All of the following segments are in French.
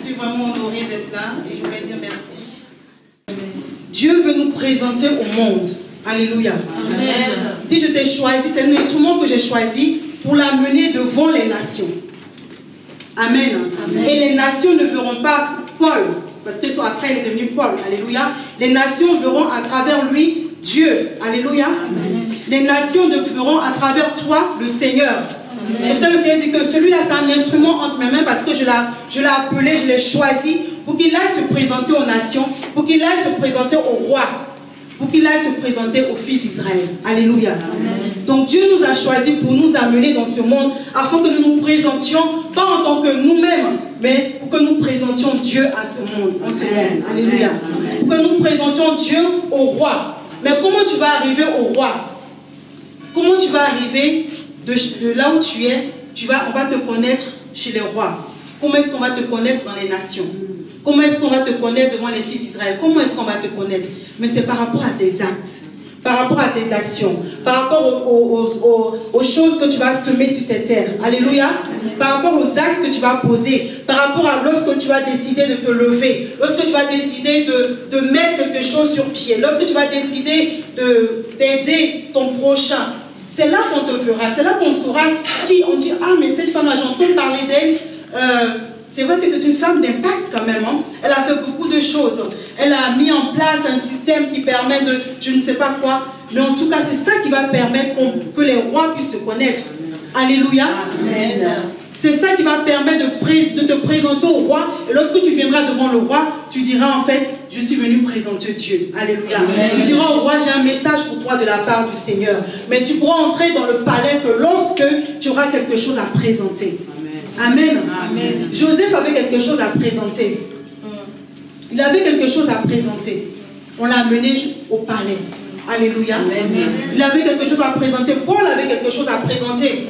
suis vraiment honorée d'être là et je voudrais dire merci. Dieu veut nous présenter au monde. Alléluia. Amen. Il dit, je t'ai choisi, c'est un instrument que j'ai choisi pour l'amener devant les nations. Amen. Amen. Et les nations ne verront pas Paul, parce que après il est devenu Paul. Alléluia. Les nations verront à travers lui Dieu. Alléluia. Amen. Les nations verront à travers toi le Seigneur. C'est pour ça que le Seigneur dit que celui-là c'est un instrument entre mes mains parce que je l'ai appelé, je l'ai choisi pour qu'il aille se présenter aux nations, pour qu'il aille se présenter au roi, pour qu'il aille se présenter aux fils d'Israël. Alléluia. Amen. Donc Dieu nous a choisis pour nous amener dans ce monde afin que nous nous présentions, pas en tant que nous-mêmes, mais pour que nous présentions Dieu à ce monde. En ce monde. Alléluia. Amen. Pour que nous présentions Dieu au roi. Mais comment tu vas arriver au roi? Comment tu vas arriver de là où tu es? On va te connaître chez les rois. Comment est-ce qu'on va te connaître dans les nations? Comment est-ce qu'on va te connaître devant les fils d'Israël? Comment est-ce qu'on va te connaître? Mais c'est par rapport à tes actes, par rapport à tes actions, par rapport aux choses que tu vas semer sur cette terre. Alléluia. Par rapport aux actes que tu vas poser, par rapport à lorsque tu vas décider de te lever, lorsque tu vas décider de mettre quelque chose sur pied, lorsque tu vas décider d'aider ton prochain. C'est là qu'on te verra, c'est là qu'on saura qui. On dit, ah mais cette femme-là, j'entends parler d'elle. C'est vrai que c'est une femme d'impact quand même. Hein. Elle a fait beaucoup de choses. Elle a mis en place un système qui permet de je ne sais pas quoi. Mais en tout cas, c'est ça qui va permettre que les rois puissent te connaître. Alléluia. Amen. C'est ça qui va permettre de te présenter au roi. Et lorsque tu viendras devant le roi, tu diras en fait, je suis venu présenter Dieu. Alléluia. Amen. Tu diras au roi, j'ai un message pour toi de la part du Seigneur. Mais tu pourras entrer dans le palais que lorsque tu auras quelque chose à présenter. Amen. Amen. Joseph avait quelque chose à présenter. Il avait quelque chose à présenter. On l'a amené au palais. Alléluia. Amen. Il avait quelque chose à présenter. Paul avait quelque chose à présenter.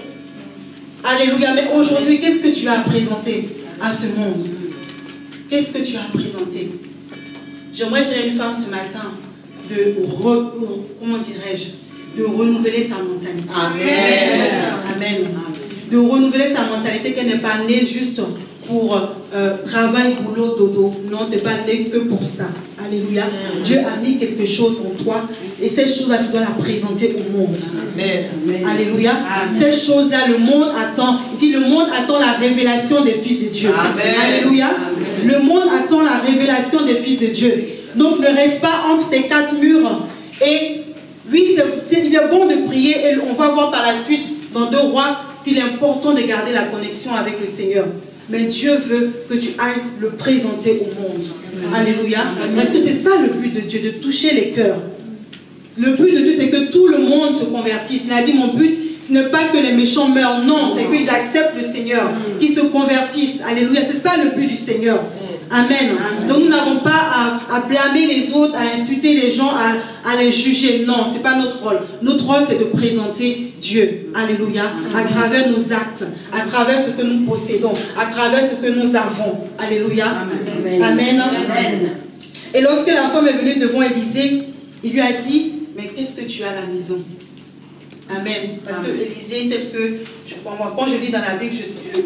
Alléluia. Mais aujourd'hui, qu'est-ce que tu as à présenter à ce monde? Qu'est-ce que tu as à présenter? J'aimerais dire à une femme ce matin comment dirais-je, de renouveler sa mentalité. Amen. Amen. De renouveler sa mentalité, qu'elle n'est pas née juste pour travail, boulot, dodo. Non, tu n'es pas née que pour ça. Alléluia. Amen. Dieu a mis quelque chose en toi et ces choses-là, tu dois la présenter au monde. Amen. Alléluia. Amen. Ces choses-là, le monde attend. Il dit, le monde attend la révélation des fils de Dieu. Amen. Alléluia. Amen. Le monde attend la révélation des fils de Dieu. Donc, ne reste pas entre tes quatre murs. Et oui, il est bon de prier et on va voir par la suite dans 2 Rois qu'il est important de garder la connexion avec le Seigneur. Mais Dieu veut que tu ailles le présenter au monde. Amen. Alléluia. Amen. Parce que c'est ça le but de Dieu, de toucher les cœurs. Le but de Dieu, c'est que tout le monde se convertisse. Il a dit, mon but, ce n'est pas que les méchants meurent. Non, c'est qu'ils acceptent le Seigneur, qu'ils se convertissent. Alléluia. C'est ça le but du Seigneur. Amen. Amen. Donc nous n'avons pas à blâmer les autres, à insulter les gens, à les juger. Non, ce n'est pas notre rôle. Notre rôle, c'est de présenter Dieu. Alléluia. À travers nos actes, à travers ce que nous possédons, à travers ce que nous avons. Alléluia. Amen. Amen. Amen. Et lorsque la femme est venue devant Élisée, il lui a dit, mais qu'est-ce que tu as à la maison? Amen. Parce que Élisée, tel que, quand je lis dans la Bible,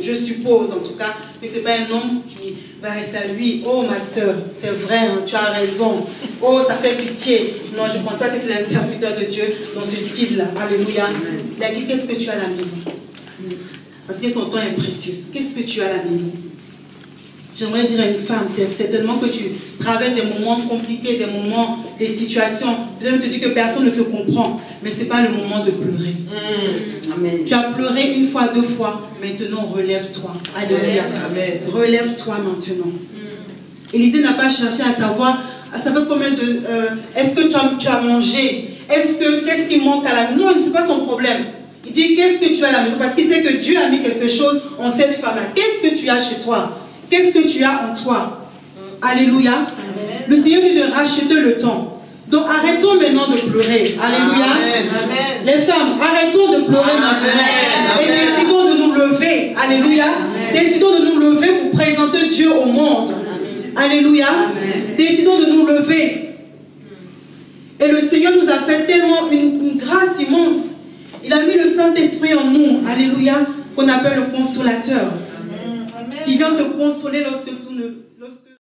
je suppose en tout cas que ce n'est pas un homme qui va rester à lui. Oh ma soeur, c'est vrai, hein, tu as raison. Oh, ça fait pitié. Non, je ne pense pas que c'est un serviteur de Dieu dans ce style-là. Alléluia. Il a dit, qu'est-ce que tu as à la maison? Parce que son temps est précieux. Qu'est-ce que tu as à la maison? J'aimerais dire à une femme, c'est certainement que tu traverses des moments compliqués, des situations. Peut-être te dis que personne ne te comprend, mais ce n'est pas le moment de pleurer. Amen. Tu as pleuré 1 fois, 2 fois, maintenant relève-toi. Alléluia. Relève-toi maintenant. Élisée n'a pas cherché à savoir combien de... est-ce que tu as mangé? Qu'est-ce qui manque à la maison? Non, ce n'est pas son problème. Il dit, qu'est-ce que tu as à la maison? Parce qu'il sait que Dieu a mis quelque chose en cette femme-là. Qu'est-ce que tu as chez toi? Qu'est-ce que tu as en toi? Alléluia. Amen. Le Seigneur dit de racheter le temps. Donc arrêtons maintenant de pleurer. Alléluia. Amen. Les femmes, arrêtons de pleurer maintenant. Et décidons de nous lever. Alléluia. Amen. Décidons de nous lever pour présenter Dieu au monde. Amen. Alléluia. Amen. Décidons de nous lever. Et le Seigneur nous a fait tellement une grâce immense. Il a mis le Saint-Esprit en nous. Alléluia. Qu'on appelle le consolateur. qui vient te consoler lorsque